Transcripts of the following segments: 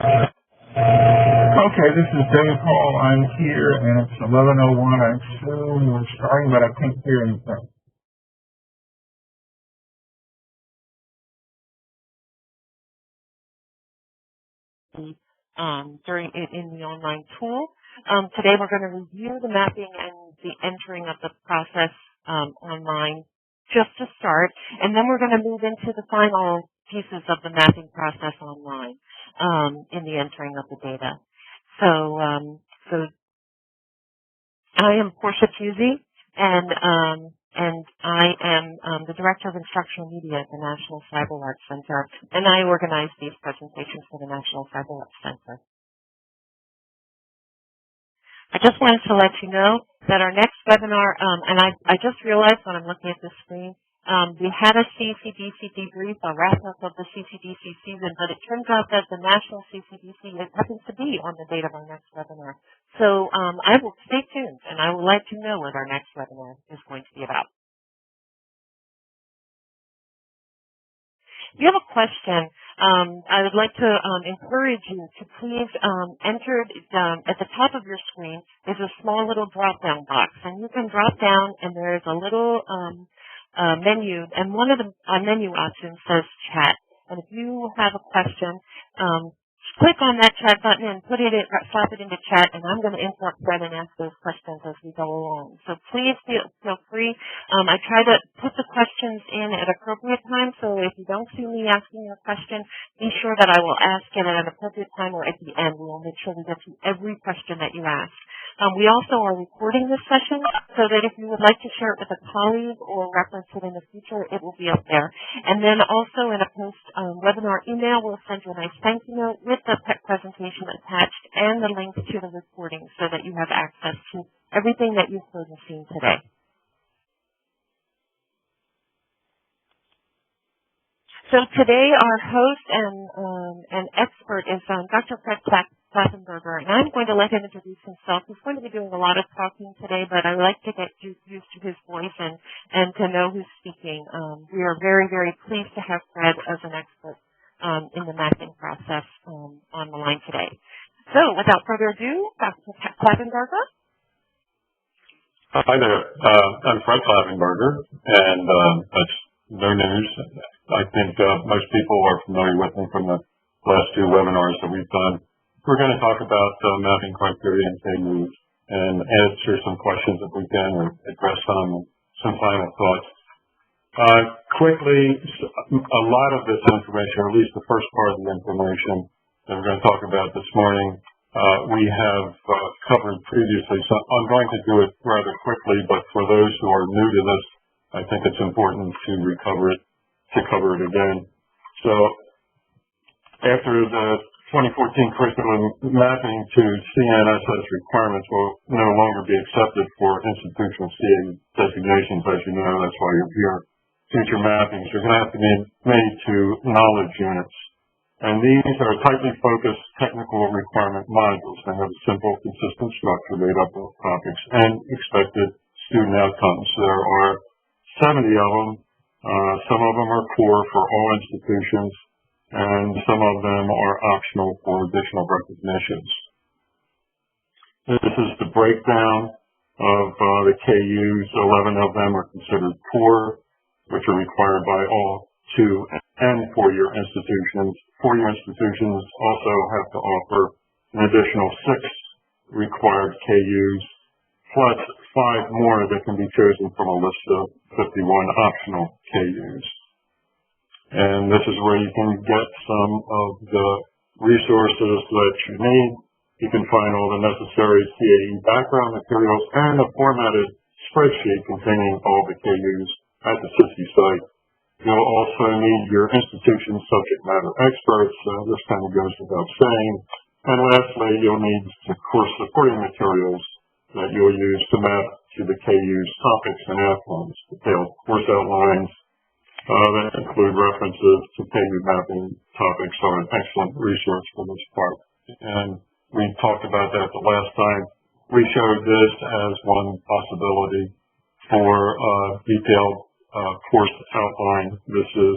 Okay, this is Dave Hall. I'm here, and it's 11:01. I assume we're starting, but I can't hear anything. During in the online tool. Today we're going to review the mapping and the entering of the process online just to start, and then we're going to move into the final pieces of the mapping process online in the entering of the data. So I am Portia Pusey, and I am the Director of Instructional Media at the National Cyber Arts Center, and I organize these presentations for the National Cyber Arts Center. I just wanted to let you know that our next webinar, and I just realized when I'm looking at the screen, we had a CCDC debrief, a wrap-up of the CCDC season, but it turns out that the National CCDC happens to be on the date of our next webinar. So I will stay tuned, and I will let you know what our next webinar is going to be about. If you have a question, I would like to encourage you to please enter at the top of your screen is a small little drop-down box, and you can drop down, and there is a little menu, and one of the menu options says chat. And if you have a question, click on that chat button and slap it into chat, and I'm going to interrupt Fred and ask those questions as we go along. So please feel free. I try to put the questions in at appropriate times, so if you don't see me asking your question, be sure that I will ask it at an appropriate time, or at the end. We will make sure we get to every question that you ask. We also are recording this session so that if you would like to share it with a colleague or reference it in the future, it will be up there. And then also in a post-webinar email, we'll send you a nice thank you note with the presentation attached and the link to the recording so that you have access to everything that you've heard and seen today. So today our host and expert is Dr. Fred Klaffenberger, and I'm going to let him introduce himself. He's going to be doing a lot of talking today, but I like to get used to his voice and to know who's speaking. We are very, very pleased to have Fred as an expert in the mapping process on the line today. So without further ado, Dr. Klaffenberger. Hi there. I'm Fred Klaffenberger, and that's no news. I think most people are familiar with me from the last two webinars that we've done. We're going to talk about mapping criteria and KUs and answer some questions if we can, or address some final thoughts. Quickly, a lot of this information, or at least the first part of the information that we're going to talk about this morning, we have covered previously. So I'm going to do it rather quickly, but for those who are new to this, I think it's important to cover it again. So after the 2014 curriculum, mapping to CNSS requirements will no longer be accepted for institutional CAE designations. As you know, that's why you're here. Future mappings are going to have to be made to knowledge units. And these are tightly focused technical requirement modules. They have a simple, consistent structure made up of topics and expected student outcomes. There are 70 of them. Some of them are core for all institutions, and some of them are optional for additional recognitions. This is the breakdown of the KUs. 11 of them are considered core, which are required by all 2- and 4-year institutions. 4-year institutions also have to offer an additional 6 required KUs, plus 5 more that can be chosen from a list of 51 optional KUs. And this is where you can get some of the resources that you need. You can find all the necessary CAE background materials and a formatted spreadsheet containing all the KUs at the CISI site. You'll also need your institution's subject matter experts. This kind of goes without saying. And lastly, you'll need the course supporting materials that you'll use to map to the KU's topics and outcomes. Detailed course outlines that include references to KU mapping topics are an excellent resource for this part. And we talked about that the last time. We showed this as one possibility for detailed course outline. This is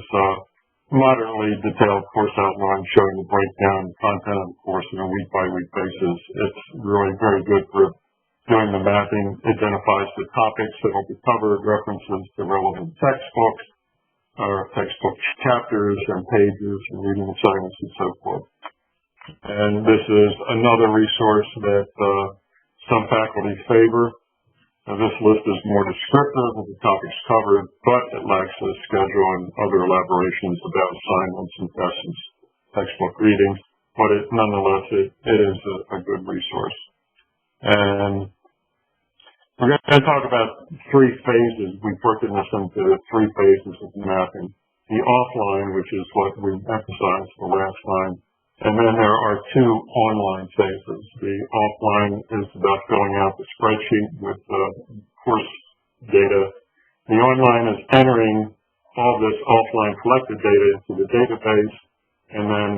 moderately detailed course outline showing the breakdown content of the course on a week-by-week basis. It's really very good for doing the mapping, identifies the topics that will be covered, references to relevant textbooks, or textbook chapters and pages and reading assignments and so forth. And this is another resource that some faculty favor. This list is more descriptive of the topics covered, but it lacks a schedule and other elaborations about assignments and tests and textbook readings. But nonetheless, it is a good resource. And we're going to talk about three phases. We've broken this into three phases of mapping. The offline, which is what we emphasized the last time, and then there are two online phases. The offline is about filling out the spreadsheet with course data. The online is entering all this offline collected data into the database, and then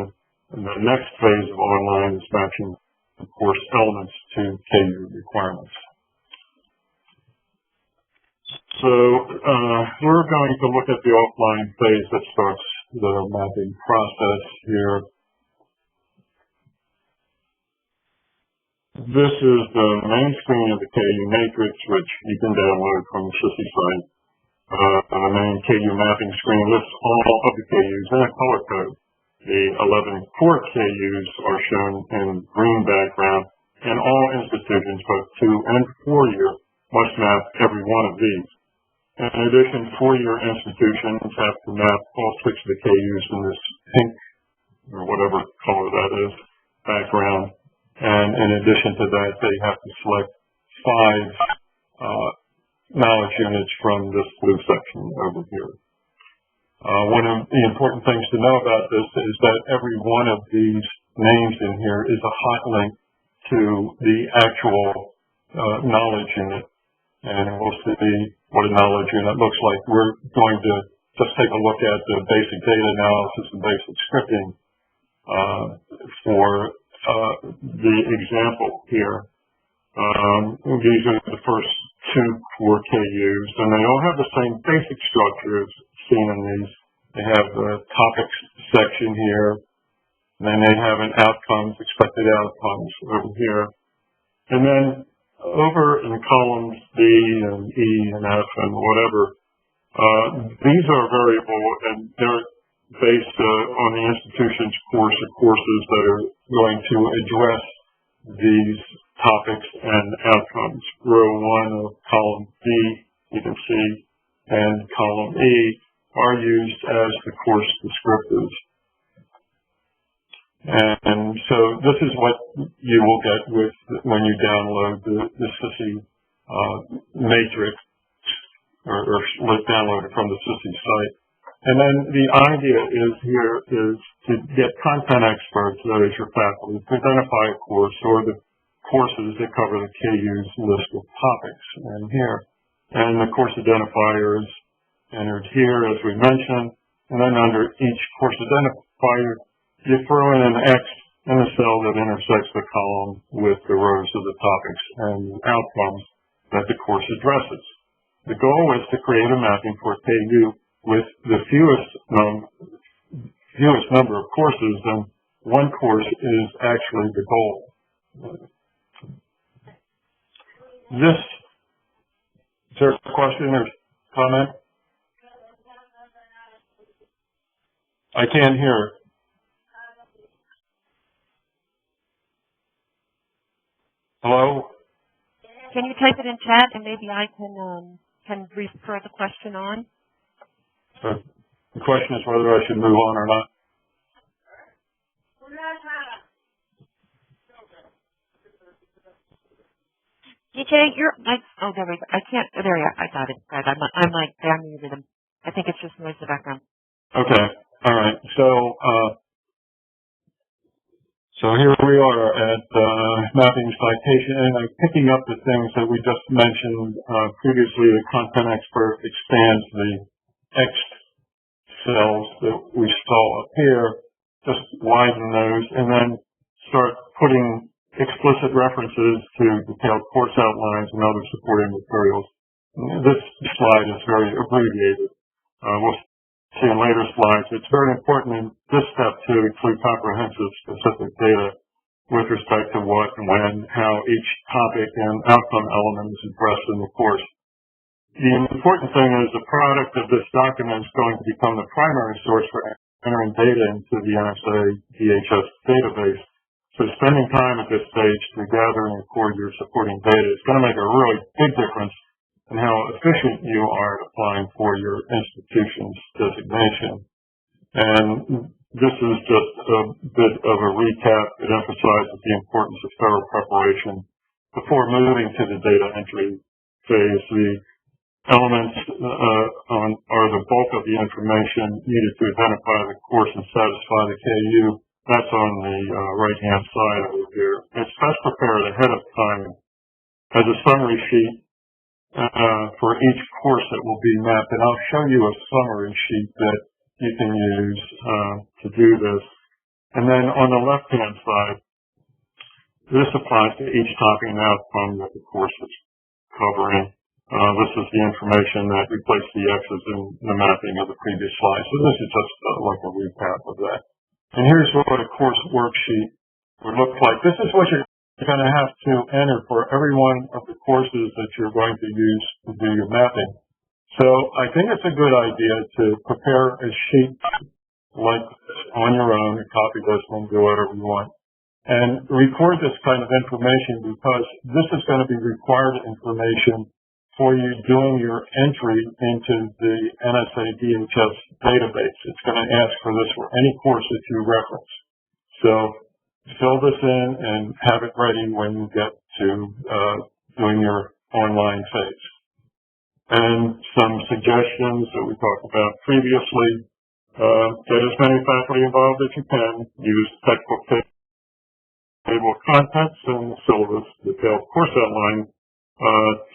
the next phase of online is matching the course elements to KU requirements. So we're going to look at the offline phase that starts the mapping process here. This is the main screen of the KU matrix, which you can download from the CISI site. The main KU mapping screen lists all of the KUs in a color code. The 11 core KUs are shown in green background, and all institutions, both 2 and 4-year, must map every one of these. In addition, 4-year institutions have to map all 6 of the KUs in this pink, or whatever color that is, background. And in addition to that, they have to select 5 knowledge units from this blue section over here. One of the important things to know about this is that every one of these names in here is a hot link to the actual knowledge unit. And we'll see what a knowledge unit looks like. We're going to just take a look at the basic data analysis and basic scripting for the example here. These are the first 2 core KUs, and they all have the same basic structure as seen in these. They have the topics section here, and then they have an outcomes, expected outcomes over here. And then over in columns B and E and F and whatever, these are variable, and they're based on the institution's course or courses that are going to address these topics and outcomes. Row 1 of column B, you can see, and column E are used as the course descriptors. And so this is what you will get with when you download the CISI matrix, or download it from the CISI site. And then the idea is to get content experts, that is your faculty, to identify a course or the courses that cover the KU's list of topics in here. And the course identifier is entered here, as we mentioned. And then under each course identifier, you throw in an X in the cell that intersects the column with the rows of the topics and outcomes that the course addresses. The goal is to create a mapping for KU with the fewest number of courses, and one course is actually the goal. Is there a question or comment? I can't hear. Hello? Can you type it in chat, and maybe I can refer the question on? The question is whether I should move on or not. DJ, oh, there we go. I can't, there we go. I got it. Right. I'm like, I muted him. I think it's just noise in the background. Okay. All right. So here we are at mapping citation, and I'm picking up the things that we just mentioned previously. The content expert expands the text cells that we saw up here, just widen those, and then start putting explicit references to detailed course outlines and other supporting materials. This slide is very abbreviated. We'll see in later slides, it's very important in this step to include comprehensive specific data with respect to what and when, how each topic and outcome element is addressed in the course. The important thing is the product of this document is going to become the primary source for entering data into the NSA DHS database. So spending time at this stage to gather and record your supporting data is going to make a really big difference in how efficient you are at applying for your institution's designation. And this is just a bit of a recap. It emphasizes the importance of thorough preparation before moving to the data entry phase. The elements are the bulk of the information needed to identify the course and satisfy the KU. That's on the right-hand side over here. It's best prepared ahead of time as a summary sheet for each course that will be mapped. And I'll show you a summary sheet that you can use to do this. And then on the left-hand side, this applies to each topic and outcome that the course is covering. This is the information that replaced the X's in the mapping of the previous slide. So this is just like a recap of that. And here's what a course worksheet would look like. This is what you're going to have to enter for every one of the courses that you're going to use to do your mapping. So I think it's a good idea to prepare a sheet like this on your own, copy this and do whatever you want. And record this kind of information because this is going to be required information for you doing your entry into the NSA DHS database. It's going to ask for this for any course that you reference. So fill this in and have it ready when you get to doing your online phase. And some suggestions that we talked about previously. Get as many faculty involved as you can. Use textbook table of contents and syllabus detailed course outline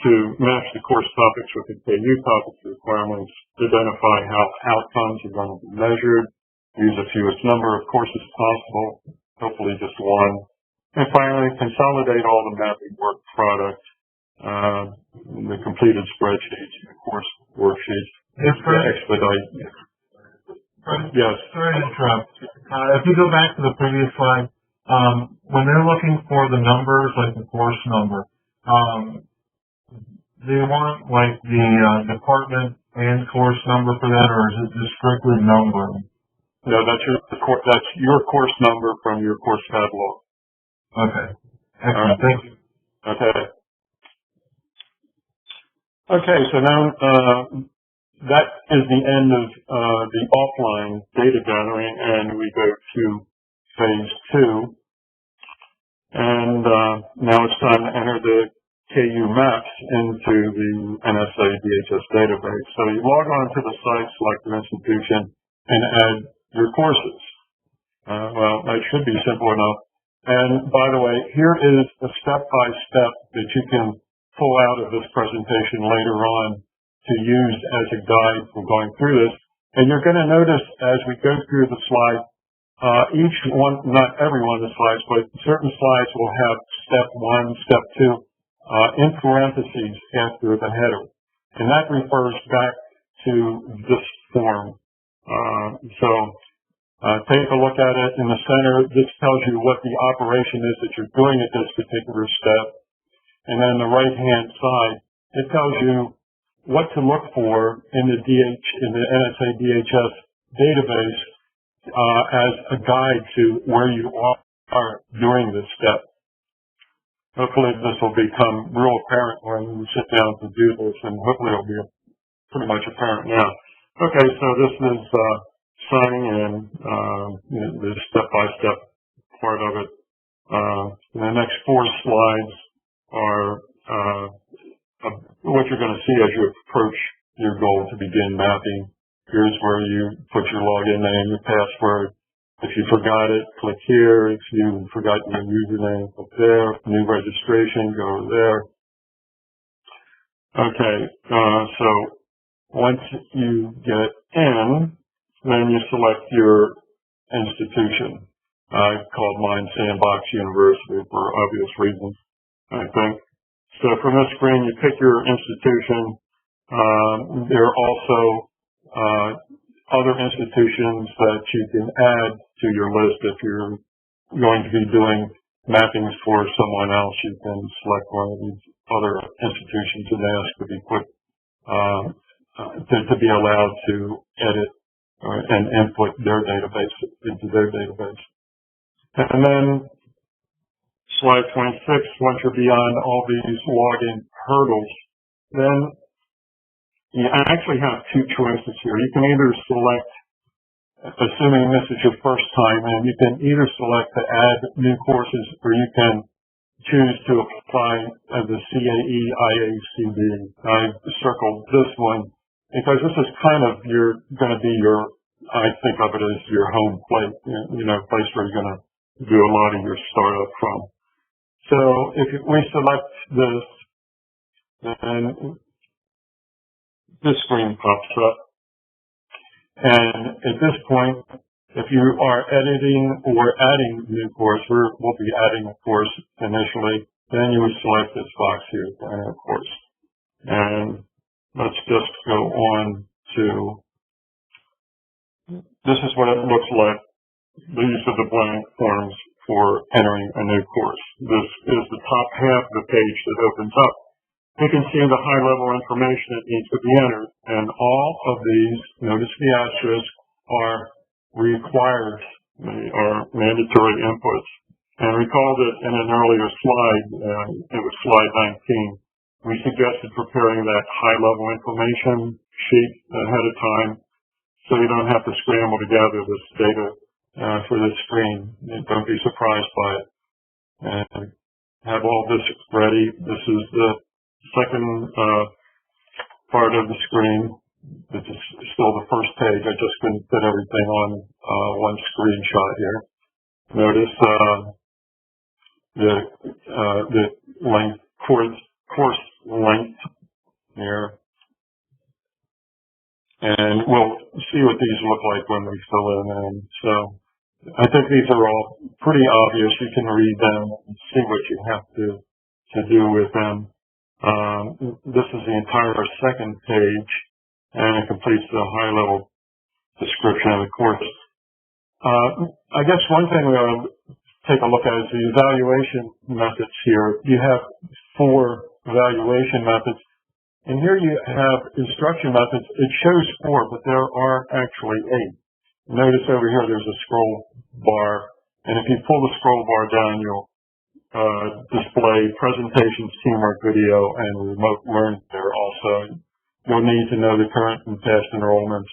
to match the course topics with the KU topics requirements, identify how outcomes are going to be measured, use the fewest number of courses possible, hopefully just one, and finally consolidate all the mapping work product, the completed spreadsheets, the course worksheets, to expedite. Yes. Sorry to interrupt. If you go back to the previous slide, when they're looking for the numbers, like the course number, do you want like the department and course number for that, or is it just strictly numbering? No, that's your course number from your course catalog. Okay. Excellent. Thank you. Okay. Okay, so now that is the end of the offline data gathering, and we go to phase 2. And now it's time to enter the KU maps into the NSA DHS database. So you log on to the site, select your institution, and add your courses. Well, that should be simple enough. And by the way, here is the step-by-step that you can pull out of this presentation later on to use as a guide for going through this. And you're going to notice as we go through the slide, each one, not every one of the slides, but certain slides will have step 1, step 2, in parentheses after the header. And that refers back to this form. Take a look at it in the center. This tells you what the operation is that you're doing at this particular step. And then the right-hand side, it tells you what to look for in the NSA DHS database as a guide to where you are during this step. Hopefully this will become real apparent when you sit down to do this, and hopefully it'll be pretty much apparent now. Okay, so this is signing in, the step-by-step part of it. The next 4 slides are what you're going to see as you approach your goal to begin mapping. Here's where you put your login name, your password. If you forgot it, click here. If you forgot your username, click there. New registration, go there. Okay, so once you get in, then you select your institution. I called mine Sandbox University for obvious reasons, I think. So from this screen, you pick your institution. There are also other institutions that you can add to your list. If you're going to be doing mappings for someone else, you can select one of these other institutions and ask to be put to be allowed to edit and input their database into their database. And then slide 26, once you're beyond all these login hurdles, then you actually have two choices here. You can either select, assuming this is your first time, and you can either select to add new courses, or you can choose to apply the CAE IACB. I circled this one because this is kind of going to be your, I think of it as your home plate, place where you're going to do a lot of your startup from. So if we select this, then this screen pops up. And at this point, if you are editing or adding new course, we'll be adding a course initially, then you would select this box here to enter a course. And let's just go on to, this is what it looks like. These are the blank forms for entering a new course. This is the top half of the page that opens up. You can see the high-level information that needs to be entered, and all of these, notice the asterisk, are required. They are mandatory inputs. And recall that in an earlier slide, it was slide 19, we suggested preparing that high-level information sheet ahead of time so you don't have to scramble to gather this data for this screen. Don't be surprised by it. And have all this ready. This is the second part of the screen. This is still the first page. I just couldn't fit everything on one screenshot here. Notice the length, course length here. And we'll see what these look like when we fill them in. So I think these are all pretty obvious. You can read them and see what you have to do with them. This is the entire second page, and it completes the high-level description of the course. I guess one thing we ought to take a look at is the evaluation methods here. You have 4 evaluation methods, and here you have instruction methods. It shows 4, but there are actually 8. Notice over here there's a scroll bar, and if you pull the scroll bar down, you'll display presentations, teamwork video, and remote learning there also. You'll need to know the current and past enrollments.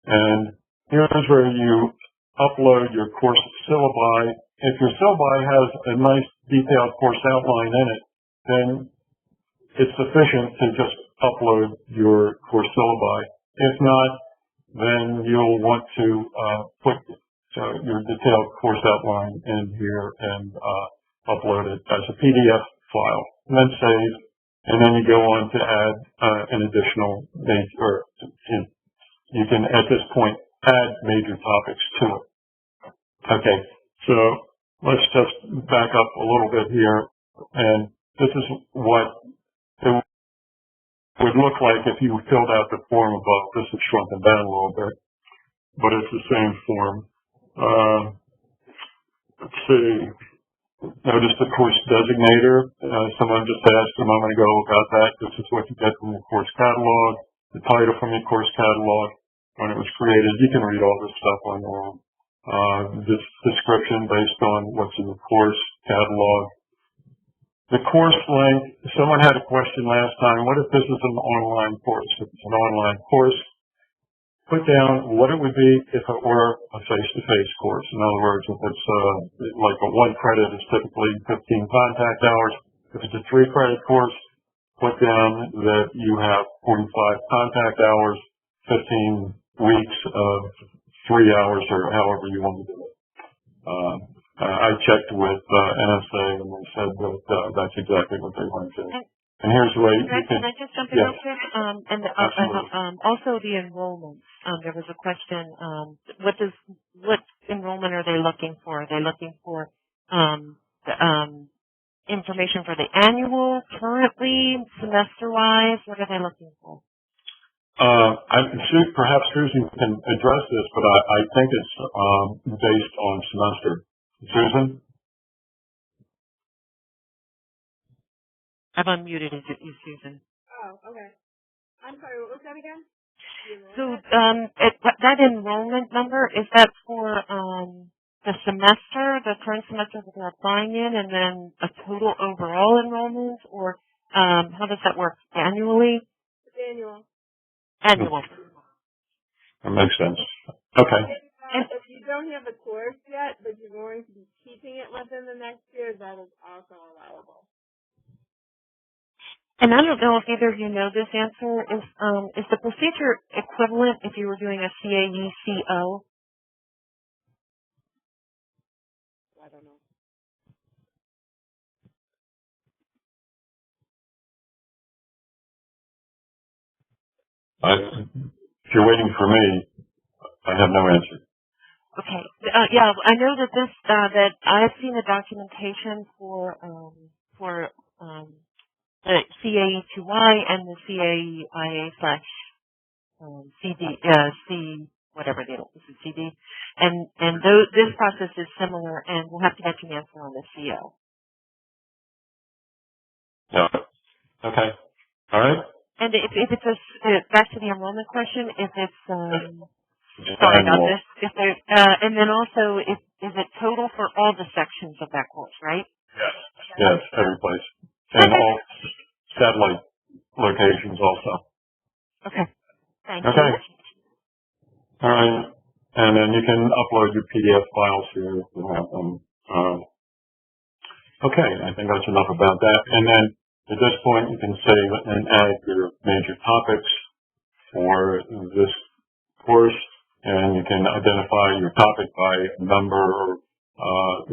And here's where you upload your course syllabi. If your syllabi has a nice detailed course outline in it, then it's sufficient to just upload your course syllabi. If not, then you'll want to put your detailed course outline in here and upload it as a PDF file, and then save, and then you go on to add an additional major, you can at this point add major topics to it. Okay, so let's just back up a little bit here, and this is what it would look like if you filled out the form above. This is shrunken down a little bit, but it's the same form. Let's see. Notice the course designator. Someone just asked a moment ago about that. This is what you get from your course catalog, the title from your course catalog when it was created. You can read all this stuff on your own. This description based on what's in the course catalog. The course length. Someone had a question last time. What if this is an online course? If it's an online course, put down what it would be if it were a face-to-face course. In other words, if it's like a 1 credit is typically 15 contact hours. If it's a 3 credit course, put down that you have 45 contact hours, 15 weeks of 3 hours, or however you want to do it. I checked with NSA, and they said that that's exactly what they want to do. And here's the way you can... Can I just jump in real quick? Also the enrollments. There was a question, what enrollment are they looking for? Are they looking for information for the annual, currently, semester-wise? What are they looking for? Perhaps Susan can address this, but I think it's based on semester. Susan? I've unmuted you, Susan. Oh, okay. I'm sorry, what was that again? So that enrollment number, is that for the semester, the current semester that they're applying in, and then a total overall enrollment, or how does that work? Annually? It's annual. Annual. That makes sense. Okay. If you don't have a course yet, but you're going to be teaching it within the next year, that is also allowable. And I don't know if either of you know this answer. Is the procedure equivalent if you were doing a CAE CO? I don't know. If you're waiting for me, I have no answer. Okay. Yeah, I know that that I've seen the documentation for the CAE QA and the CAE IA/CD, C, whatever it is, CD. And this process is similar, and we'll have to get you an answer on the CO. Yeah. Okay. All right. And if it's back to the enrollment question, if it's, Just sorry about annual. this, if there, and then also, is it total for all the sections of that course, right? Yes. Yes, every place. And all satellite locations also. Okay. Thank Okay. you. All right. And then you can upload your PDF files here if you have them. Okay, I think that's enough about that. And then at this point, you can save and add your major topics for this course, and you can identify your topic by number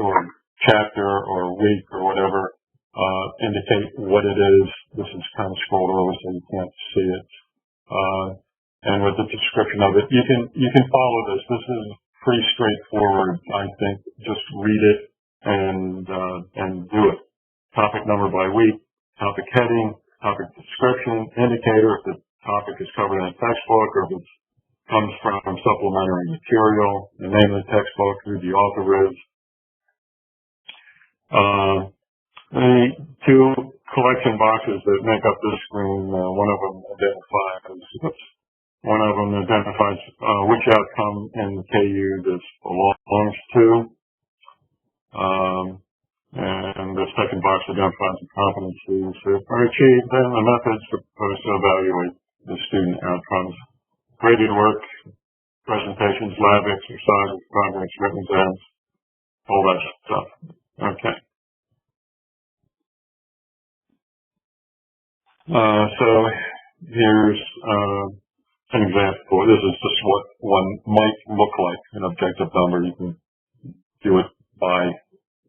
or chapter or week or whatever. Indicate what it is. This is kind of scrolled over so you can't see it. And with the description of it, you can follow this. This is pretty straightforward, I think. Just read it and do it. Topic number by week, topic heading, topic description, indicator if the topic is covered in a textbook or if it comes from supplementary material, the name of the textbook, who the author is. The two collection boxes that make up this screen, one of them identifies which outcome in the KU this belongs to. And the second box identifies the competencies that are achieved and the methods proposed to evaluate the student outcomes. Graded work, presentations, lab exercises, projects, written exams, all that stuff. Okay. So here's an example. This is just what one might look like, an objective number. You can do it by,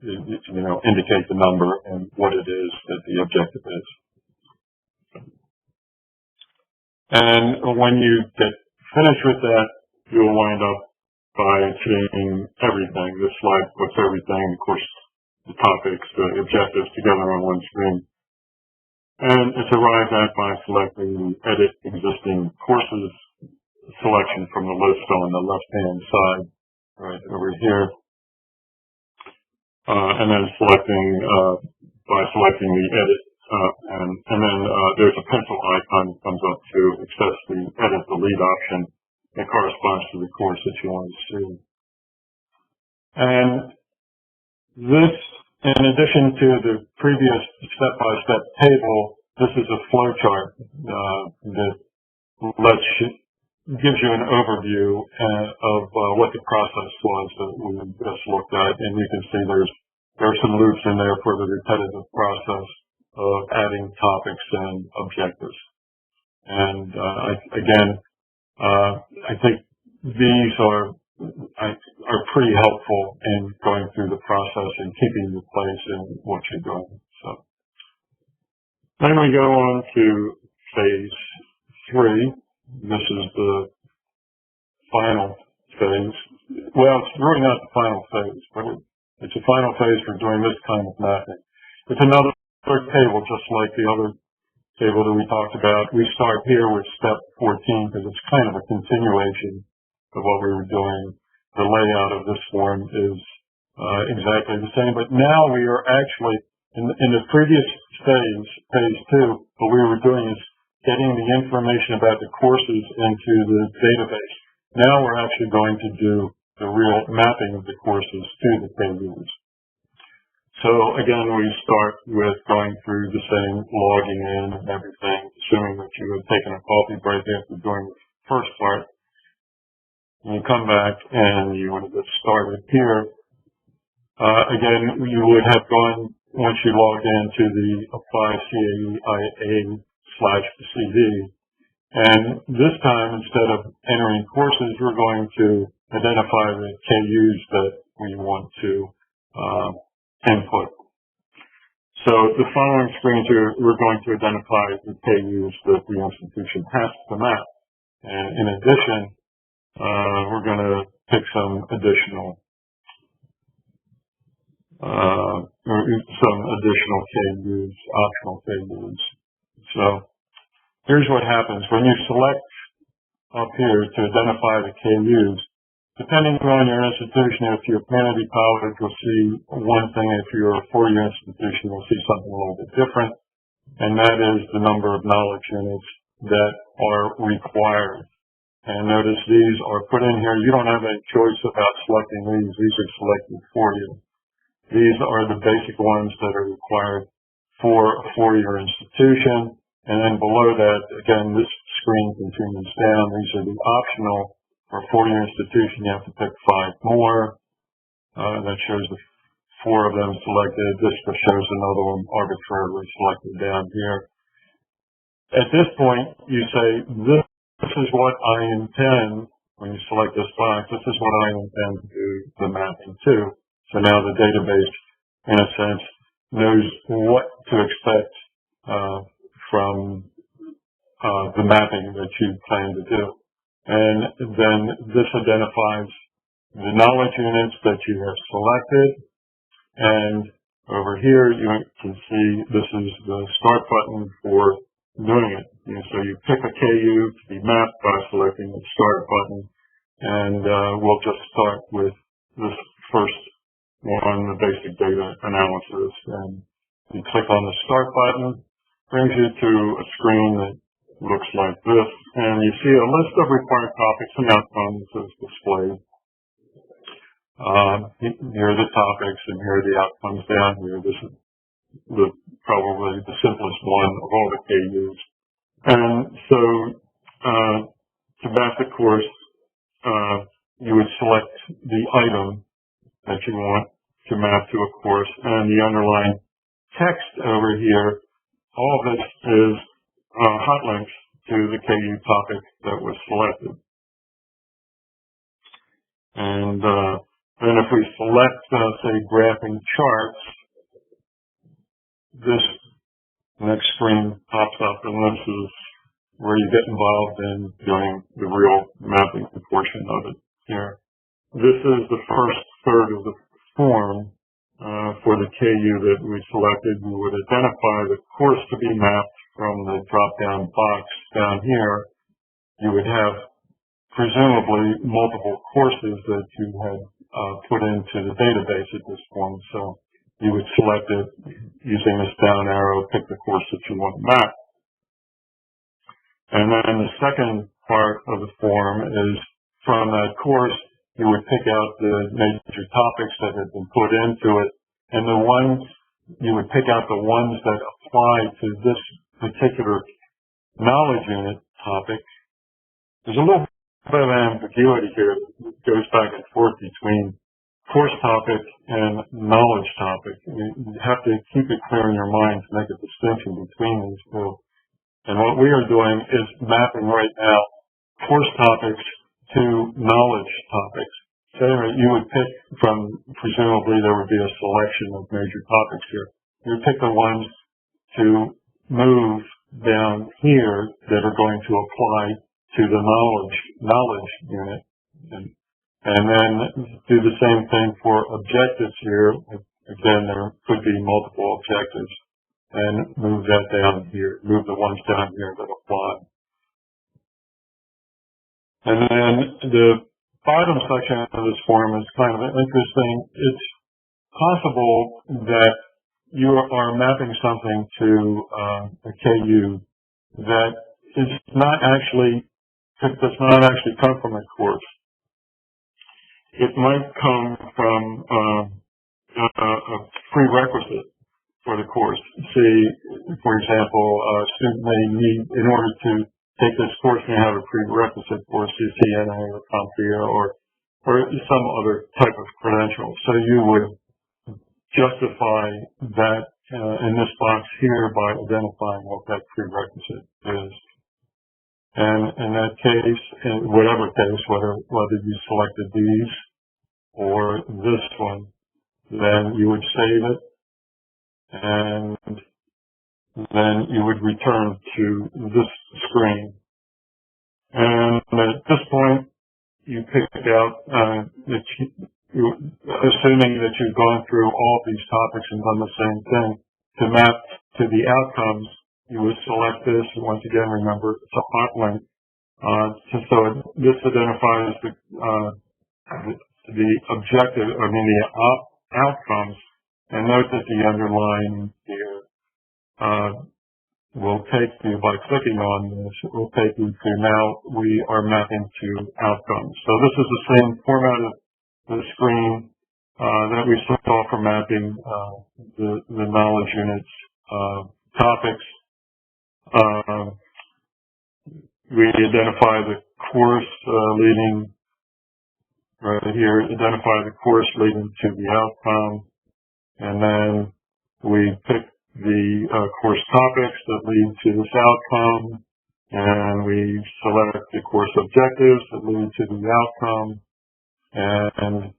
indicate the number and what it is that the objective is. And when you get finished with that, you'll wind up by seeing everything. This slide puts everything, of course, the topics, the objectives together on one screen. And it's arrived at by selecting the Edit Existing Courses selection from the list on the left-hand side, right over here. And then by selecting the Edit, and then there's a pencil icon that comes up to access the Edit Delete option that corresponds to the course that you want to see. And this, in addition to the previous step-by-step table, this is a flowchart that gives you an overview of what the process was that we just looked at, and you can see there are some loops in there for the repetitive process of adding topics and objectives. And I think these are pretty helpful in going through the process and keeping you place in what you're doing. So then we go on to phase 3. This is the final phase. Well, it's really not the final phase, but it's a final phase for doing this kind of mapping. It's another table, just like the other table that we talked about. We start here with step 14 because it's kind of a continuation of what we were doing. The layout of this form is exactly the same, but now we are actually, in the previous stage, phase 2, what we were doing is getting the information about the courses into the database. Now we're actually going to do the real mapping of the courses to the KUs. So again, we start with going through the same logging in and everything, assuming that you had taken a coffee break after doing the first part. And you come back and you want to get started here. Again, you would have gone, once you logged into the Apply CAE/CD, and this time, instead of entering courses, we're going to identify the KUs that we want to input. So the following screens are, we're going to identify the KUs that the institution has to map. And in addition, we're going to pick some additional KUs, optional KUs. So here's what happens. When you select up here to identify the KUs, depending on your institution, if you're a community college, you'll see one thing. If you're a four-year institution, you'll see something a little bit different. And that is the number of knowledge units that are required. And notice these are put in here. You don't have any choice about selecting these. These are selected for you. These are the basic ones that are required for a four-year institution. And then below that, again, this screen continues down. These are the optional. For a four-year institution, you have to pick 5 more. That shows the 4 of them selected. This just shows another one arbitrarily selected down here. At this point, you say, this is what I intend, when you select this box, this is what I intend to do the mapping to. So now the database, in a sense, knows what to expect from the mapping that you plan to do. And then this identifies the knowledge units that you have selected. And over here, you can see this is the start button for doing it. So you pick a KU to be mapped by selecting the start button. And we'll just start with this first one, the basic data analysis. And you click on the start button, brings you to a screen that looks like this, and you see a list of required topics and outcomes is displayed. Here are the topics, and here are the outcomes down here. This is probably the simplest one of all the KUs. And so, to map the course, you would select the item that you want to map to a course, and the underlying text over here, all of this is hot links to the KU topic that was selected. And then if we select, say, graphing charts, this next screen pops up, and this is where you get involved in doing the real mapping portion of it here. This is the first third of the form for the KU that we selected. We would identify the course to be mapped from the drop-down box down here. You would have presumably multiple courses that you had put into the database at this point. So you would select it using this down arrow, pick the course that you want to map. And then the second part of the form is from that course, you would pick out the major topics that had been put into it, and the ones, you would pick out the ones that apply to this particular knowledge unit topic. There's a little bit of ambiguity here that goes back and forth between course topic and knowledge topic. You have to keep it clear in your mind to make a distinction between these two. And what we are doing is mapping right now course topics to knowledge topics. So anyway, you would pick from, presumably there would be a selection of major topics here. You would pick the ones to move down here that are going to apply to the knowledge unit. And then do the same thing for objectives here. Again, there could be multiple objectives. And move that down here, move the ones down here that apply. And then the bottom section of this form is kind of interesting. It's possible that you are mapping something to a KU that is not actually, does not actually come from a course. It might come from a prerequisite for the course. Say, for example, a student may need, in order to take this course, may have a prerequisite for CCNA or CompTIA or some other type of credential. So you would justify that in this box here by identifying what that prerequisite is. And in that case, in whatever case, whether you selected these or this one, then you would save it, and then you would return to this screen. And at this point, you pick out, assuming that you've gone through all these topics and done the same thing, to map to the outcomes, you would select this. Once again, remember, it's a hot link. So this identifies the objective, the outcomes, and note that the underline here will take you, by clicking on this, it will take you to now we are mapping to outcomes. So this is the same format of the screen that we saw for mapping the knowledge units topics. We identify the course leading, right here, identify the course leading to the outcome, and then we pick the course topics that lead to this outcome, and we select the course objectives that lead to the outcome. And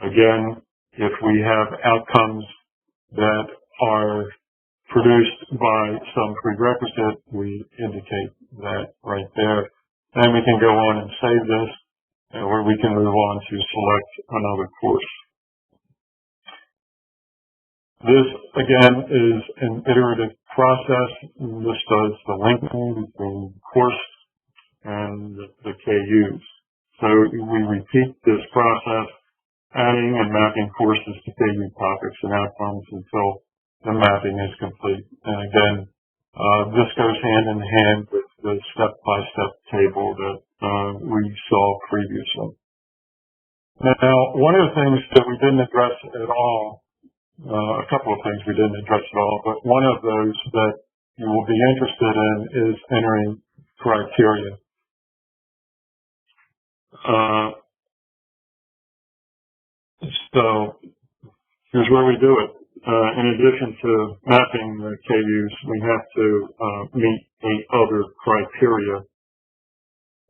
again, if we have outcomes that are produced by some prerequisite, we indicate that right there. Then we can go on and save this, or we can move on to select another course. This, again, is an iterative process. This does the linking between course and the KUs. So we repeat this process, adding and mapping courses to KU topics and outcomes until the mapping is complete. And again, this goes hand in hand with the step-by-step table that we saw previously. Now, one of the things that we didn't address at all, a couple of things we didn't address at all, but one of those that you will be interested in is entering criteria. So here's where we do it. In addition to mapping the KUs, we have to meet 8 other criteria.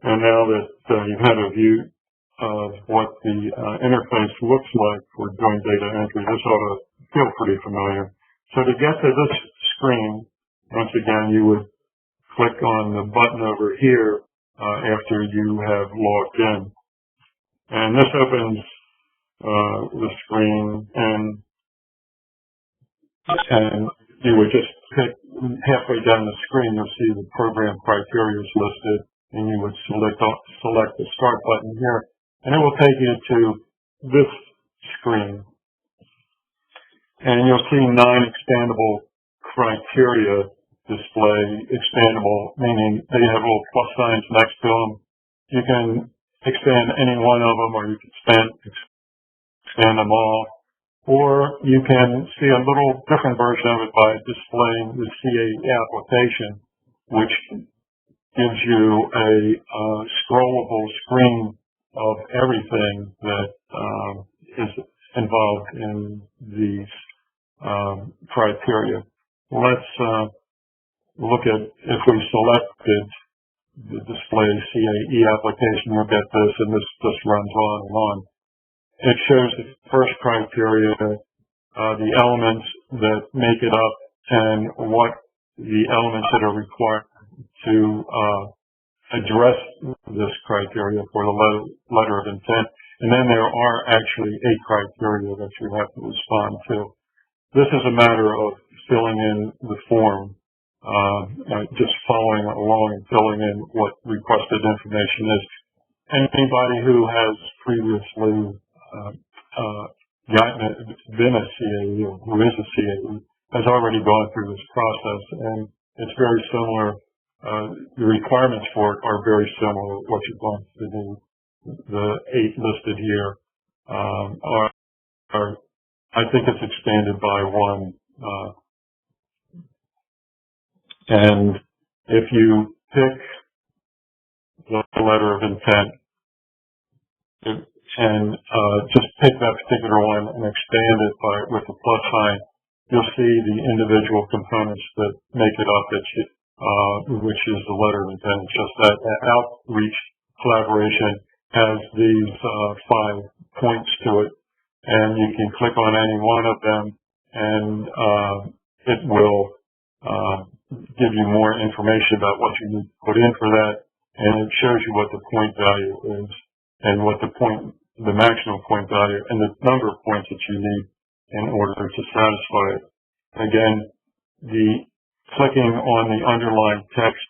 And now that you've had a view of what the interface looks like for doing data entry, this ought to feel pretty familiar. So to get to this screen, once again, you would click on the button over here after you have logged in. And this opens the screen, and you would just pick halfway down the screen, you'll see the program criteria is listed, and you would select the start button here, and it will take you to this screen. And you'll see 9 expandable criteria display. Expandable, meaning they have little plus signs next to them. You can expand any one of them, or you can expand them all. Or you can see a little different version of it by displaying the CAE application, which gives you a scrollable screen of everything that is involved in these criteria. Let's look at, if we selected the display CAE application, you'll get this, and this just runs on and on. It shows the first criteria, the elements that make it up, and what the elements that are required to address this criteria for the letter of intent. And then there are actually 8 criteria that you have to respond to. This is a matter of filling in the form, just following along and filling in what requested information is. anybody who has previously been a CAE or who is a CAE has already gone through this process, and it's very similar. The requirements for it are very similar to what you're going to do. The 8 listed here are I think it's expanded by 1. And if you pick the letter of intent and just pick that particular one and expand it with a plus sign, you'll see the individual components that make it up, which is the letter of intent. It's just that outreach collaboration has these 5 points to it, and you can click on any one of them, and it will give you more information about what you need to put in for that, and it shows you what the point value is, and what the maximum point value, and the number of points that you need in order to satisfy it. Again, the clicking on the underlined text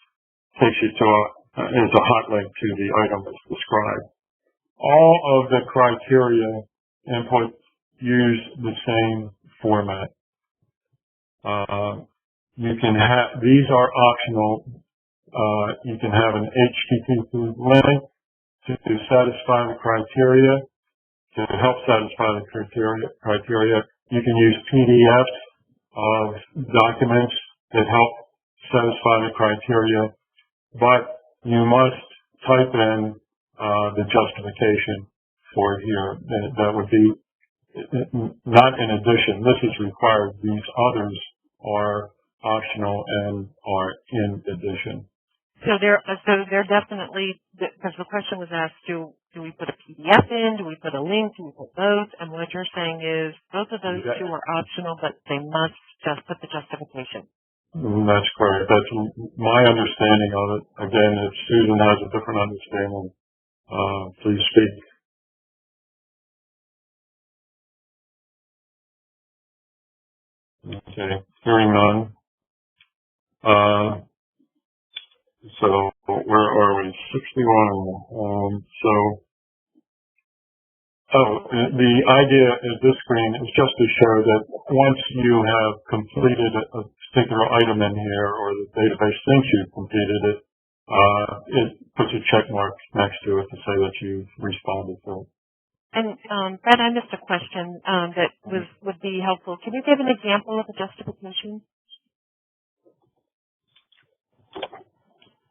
takes you to is a hot link to the item that's described. All of the criteria input use the same format. You can have, these are optional. You can have an HTTP link to satisfy the criteria, to help satisfy the criteria. You can use PDFs of documents that help satisfy the criteria, but you must type in the justification for here. That would be not in addition. This is required. These others are optional and are in addition. So they're definitely, because the question was asked, do we put a PDF in, do we put a link, do we put both? And what you're saying is both of those two are optional, but they must just put the justification. That's correct. That's my understanding of it. Again, if Susan has a different understanding, please speak. Okay, hearing none. So where are we? 61. The idea of this screen is just to show that once you have completed a particular item in here, or the database thinks you've completed it, it puts a check mark next to it to say that you've responded to it. And Brad, I missed a question that would be helpful. Can you give an example of a justification?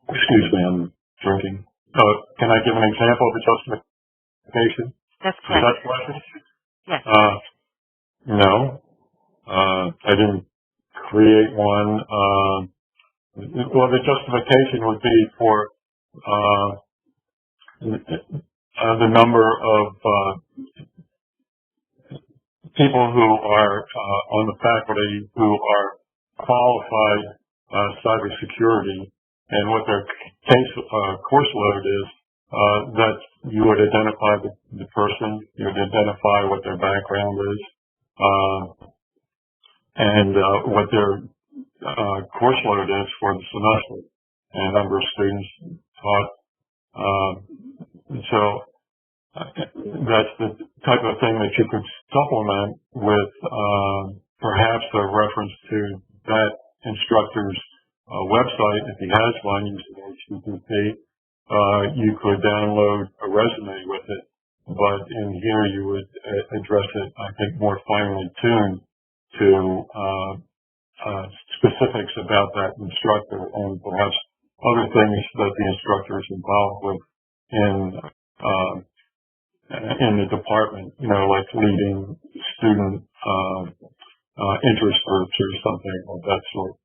Excuse me, I'm drinking. Can I give an example of a justification? That's correct. Is that question? Yes. No. I didn't create one. Well, the justification would be for the number of people who are on the faculty who are qualified cybersecurity, and what their course load is, that you would identify the person, you would identify what their background is, and what their course load is for the semester, and number of students taught. So that's the type of thing that you could supplement with perhaps a reference to that instructor's website, if he has one, using HTTP. You could download a resume with it, but in here you would address it, I think, more finely tuned to specifics about that instructor, and perhaps other things that the instructor is involved with in the department, like leading student interest groups or something of that sort.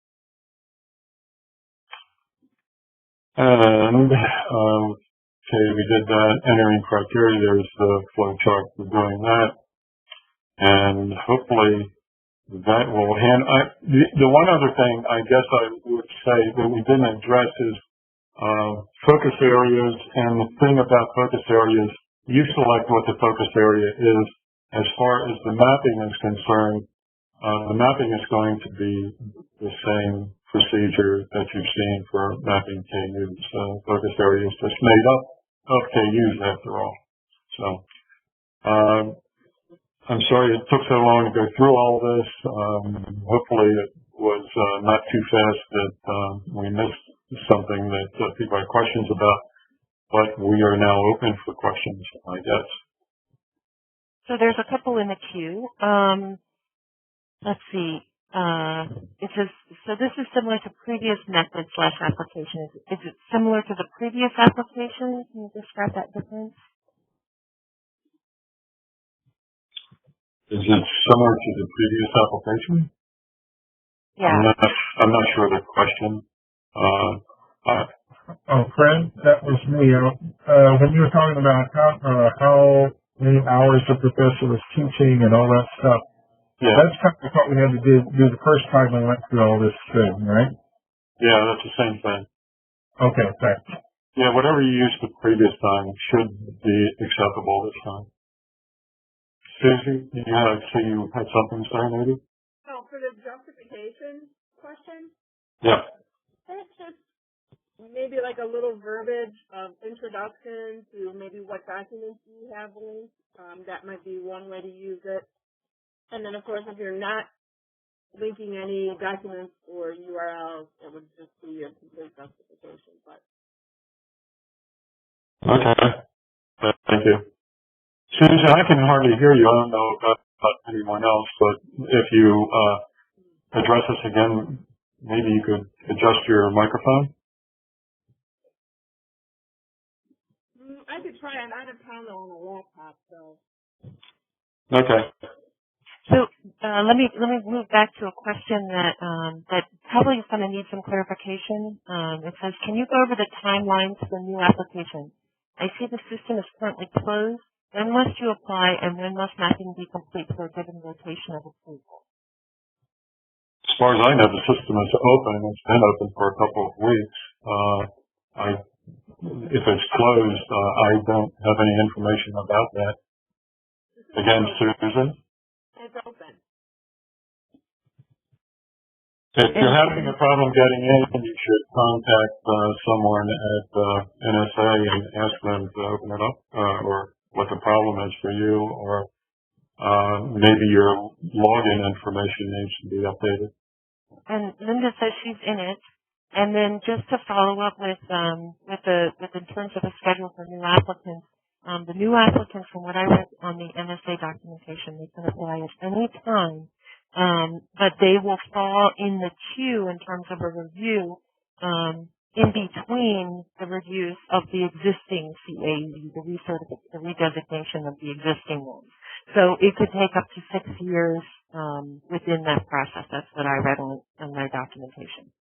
And okay, we did that. Entering criteria, there's the flow chart for doing that, and hopefully that will hand. The one other thing I guess I would say that we didn't address is focus areas. And the thing about focus areas, you select what the focus area is. As far as the mapping is concerned, the mapping is going to be the same procedure that you've seen for mapping KU's focus area. Is just made up of KUs after all. So, I'm sorry it took so long to go through all this. Hopefully it was not too fast that we missed something that people had questions about, but we are now open for questions, I guess. So there's a couple in the queue. Let's see. It says, so this is similar to previous methods / applications. Is it similar to the previous application? Can you describe that difference? Is it similar to the previous application? Yeah. I'm not sure the question. Fred, that was me. When you were talking about how many hours the professor was teaching and all that stuff, yeah, that's kind of what we had to do the first time we went through all this thing, right? Yeah, that's the same thing. Okay, thanks. Yeah, whatever you used the previous time should be acceptable this time. Susie, you had something to say, maybe? Oh, for the justification question? Yeah. That's just maybe like a little verbiage of introduction to maybe what documents you have linked. That might be one way to use it. And then, of course, if you're not linking any documents or URLs, it would just be a complete justification. But Okay. Thank you. Susan, I can hardly hear you. I don't know about anyone else, but if you address us again, maybe you could adjust your microphone. I could try. I'm out of town on a laptop, so. Okay. So let me move back to a question that probably is going to need some clarification. It says, can you go over the timeline for the new application? I see the system is currently closed. When must you apply, and when must mapping be complete for a given rotation of approval? As far as I know, the system is open. It's been open for a couple of weeks. If it's closed, I don't have any information about that. Again, Susan? It's open. If you're having a problem getting in, you should contact someone at NSA and ask them to open it up, or what the problem is for you, or maybe your login information needs to be updated. And Linda says she's in it. And then just to follow up with in terms of a schedule for new applicants, the new applicants, from what I read on the NSA documentation, they can apply at any time, but they will fall in the queue in terms of a review in between the reviews of the existing CAE, the redesignation of the existing ones. So it could take up to 6 years within that process. That's what I read on their documentation.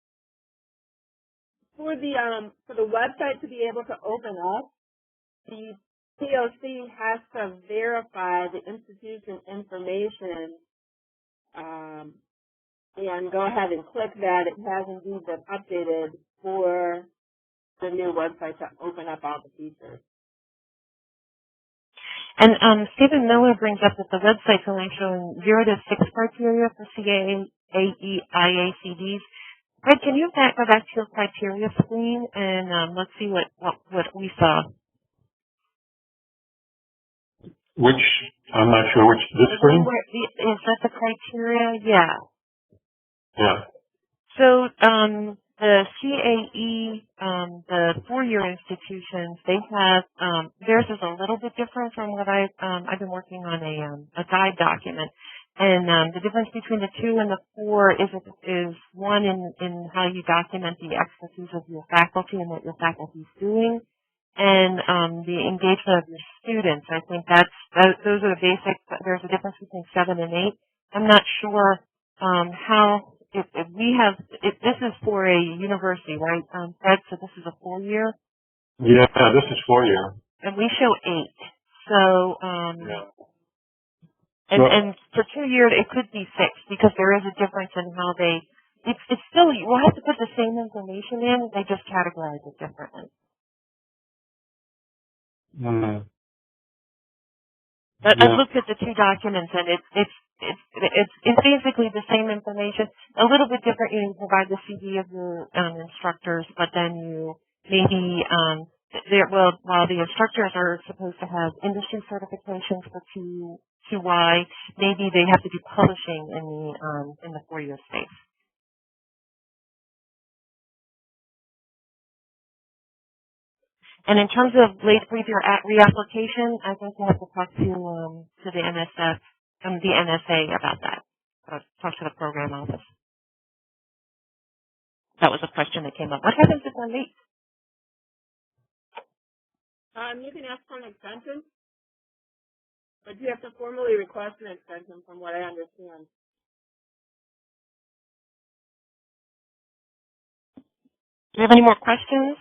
For the website to be able to open up, the POC has to verify the institution information and go ahead and click that. It has indeed been updated for the new website to open up all the features. And Stephen Miller brings up that the website's only showing 0 to 6 criteria for CAE IACDs. Fred, can you go back to your criteria screen and let's see what we saw. Which, I'm not sure which, this screen? Is that the criteria? Yeah. Yeah. So the CAE, the 4-year institutions, they have theirs is a little bit different from what I've been working on a guide document, and the difference between the 2 and the 4 is one in how you document the expertise of your faculty and what your faculty is doing, and the engagement of your students. I think those are the basic. There's a difference between 7 and 8. I'm not sure how. If this is for a university, right, Fred? So this is a 4-year. Yeah, this is 4-year. And we show 8. So yeah. And for 2 years it could be 6 because there is a difference in how they. It's still, we'll have to put the same information in. They just categorize it differently. Mm-hmm. But yeah. I've looked at the 2 documents, and it's basically the same information, a little bit different. You provide the CV of your instructors, but then you maybe while the instructors are supposed to have industry certifications for QY, maybe they have to be publishing in the 4-year space. And in terms of late 3-year reapplication, I think you have to talk to the NSF and the NSA about that. Talk to the program office. That was a question that came up. What happens if they're late? You can ask for an extension, but you have to formally request an extension from what I understand. Do you have any more questions?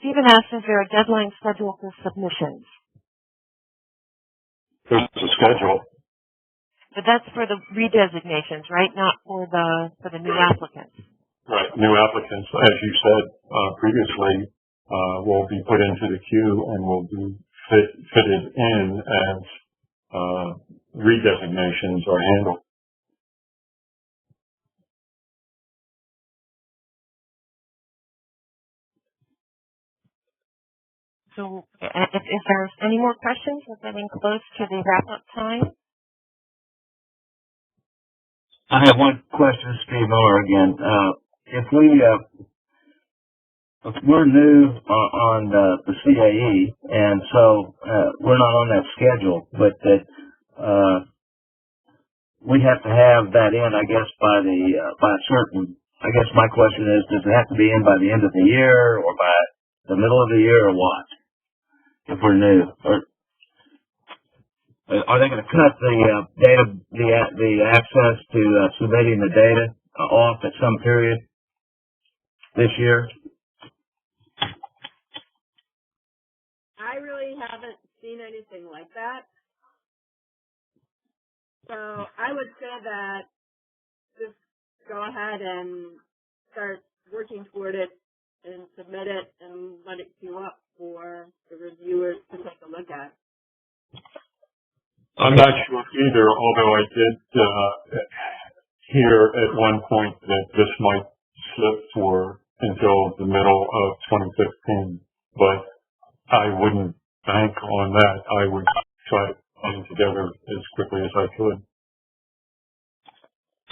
Stephen asks, is there a deadline schedule for submissions? There's a schedule. But that's for the redesignations, right? Not for the new applicants. Right. New applicants, as you said previously, will be put into the queue and will be fitted in as redesignations are handled. So if there's any more questions, we're getting close to the wrap-up time. I have one question, Steve Miller again. If we're new on the CAE, and so we're not on that schedule, but that we have to have that in, I guess, by a certain. I guess my question is, does it have to be in by the end of the year, or by the middle of the year, or what? If we're new, or are they going to cut the access to submitting the data off at some period this year? I really haven't seen anything like that. So I would say that just go ahead and start working toward it and submit it and let it queue up for the reviewers to take a look at. I'm not sure either, although I did hear at one point that this might slip until the middle of 2015, but I wouldn't bank on that. I would try to put them together as quickly as I could.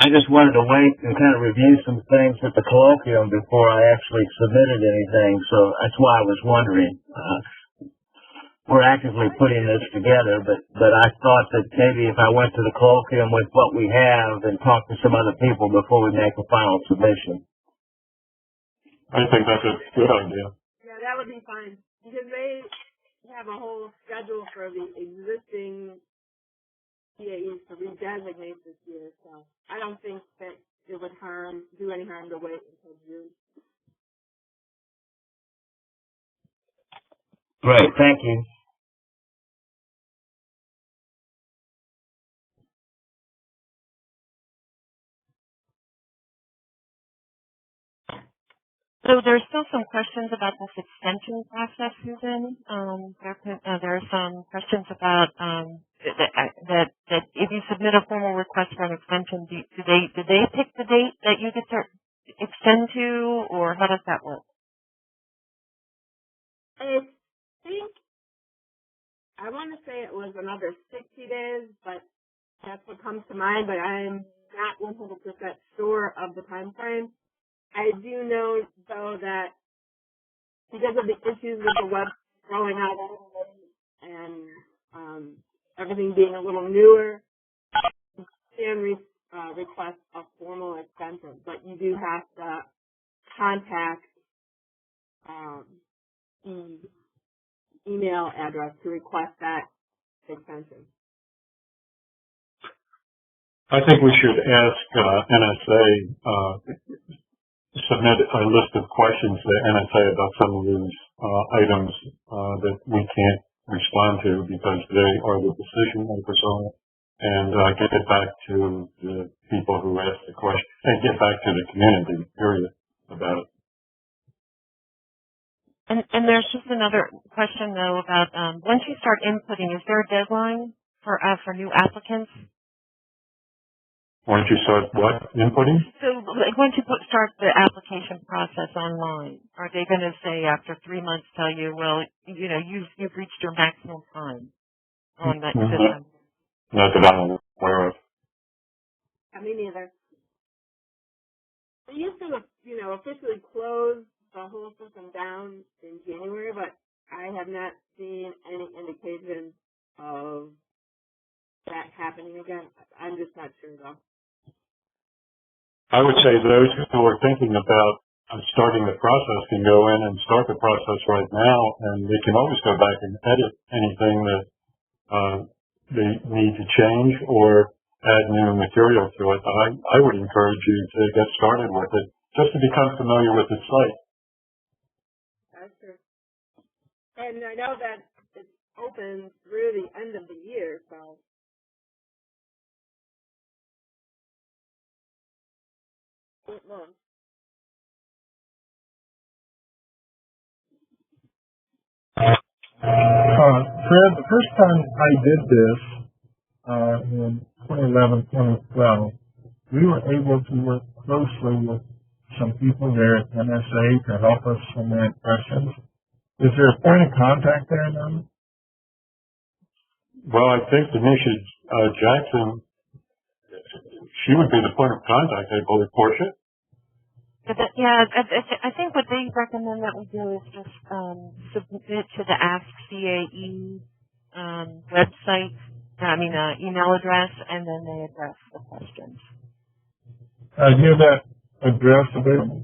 I just wanted to wait and kind of review some things at the colloquium before I actually submitted anything, so that's why I was wondering. We're actively putting this together, but I thought that maybe if I went to the colloquium with what we have and talked to some other people before we make a final submission. I think that's a good idea. Yeah, that would be fine, because they have a whole schedule for the existing CAEs to redesignate this year, so I don't think that it would do any harm to wait until June. Great, thank you. So there's still some questions about this extension process, Susan. There are some questions about that if you submit a formal request for an extension, do they pick the date that you get to extend to, or how does that work? I think I want to say it was another 60 days, but that's what comes to mind. But I'm not 100% sure of the time frame. I do know, though, that because of the issues with the web growing out and everything being a little newer, you can request a formal extension, but you do have to contact the email address to request that extension. I think we should ask NSA submit a list of questions to NSA about some of these items that we can't respond to because they are the decision makers on it, and get it back to the people who asked the question, and get back to the community, period, about it. And there's just another question, though, about once you start inputting, is there a deadline for new applicants? Once you start what? Inputting? So, like, once you start the application process online, are they going to say after 3 months tell you, well, you know, you've reached your maximum time on that system? Not that I'm aware of. Me neither. They used to, you know, officially close the whole system down in January, but I have not seen any indication of that happening again. I'm just not sure, though. I would say those who are thinking about starting the process can go in and start the process right now, and they can always go back and edit anything that they need to change or add new material to it. I would encourage you to get started with it, just to become familiar with the site. That's true. And I know that it's open through the end of the year, so. Fred, the first time I did this, in 2011, 2012, we were able to work closely with some people there at NSA to help us submit questions. Is there a point of contact there now? Well, I think Denisha Jackson, she would be the point of contact, I believe, Portia. Yeah, I think what they recommend that we do is just submit to the Ask CAE website, email address, and then they address the questions. Do you have that address available?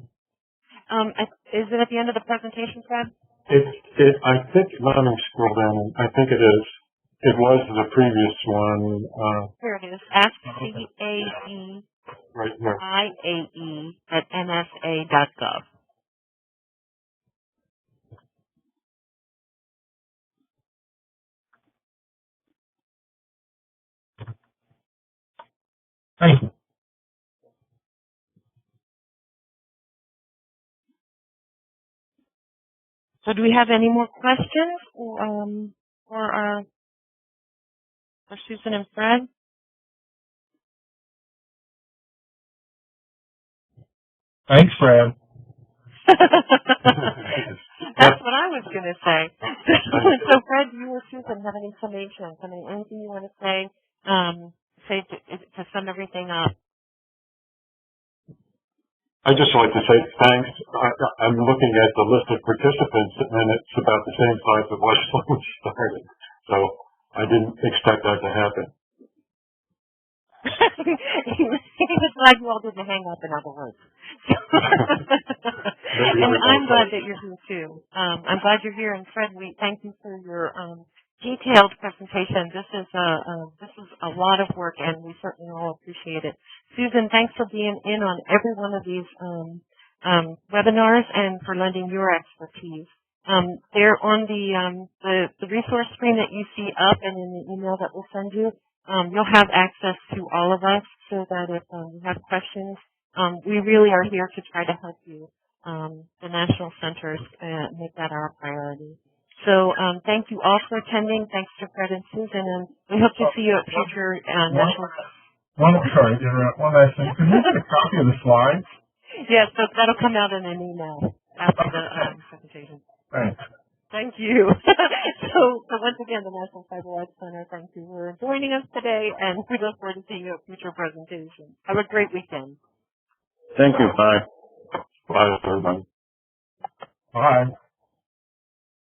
Is it at the end of the presentation, Fred? I think, let me scroll down, I think it is. It was the previous one. Here it is. Ask CAE. Right here. IAE at nsa.gov. Thank you. So do we have any more questions for Susan and Fred? Thanks, Fred. That's what I was going to say. So, Fred, you or Susan have any summations? Anything you want to say to sum everything up? I'd just like to say thanks. I'm looking at the list of participants, and it's about the same size as when we started. So I didn't expect that to happen. He was glad you all didn't hang up, in other words. And I'm glad that you're here too. I'm glad you're here, and Fred, we thank you for your detailed presentation. This is a lot of work, and we certainly all appreciate it. Susan, thanks for being in on every one of these webinars and for lending your expertise. There on the resource screen that you see up and in the email that we'll send you, you'll have access to all of us so that if you have questions, we really are here to try to help you. The National Centers make that our priority. So thank you all for attending. Thanks to Fred and Susan, and we hope to see you at future national. Sorry to interrupt. One last thing. Can you get a copy of the slides? Yes, that'll come out in an email after the presentation. Thanks. Thank you. So once again, the National Cyber Rights Center, thank you for joining us today, and we look forward to seeing you at future presentations. Have a great weekend. Thank you. Bye. Bye, everybody. Bye.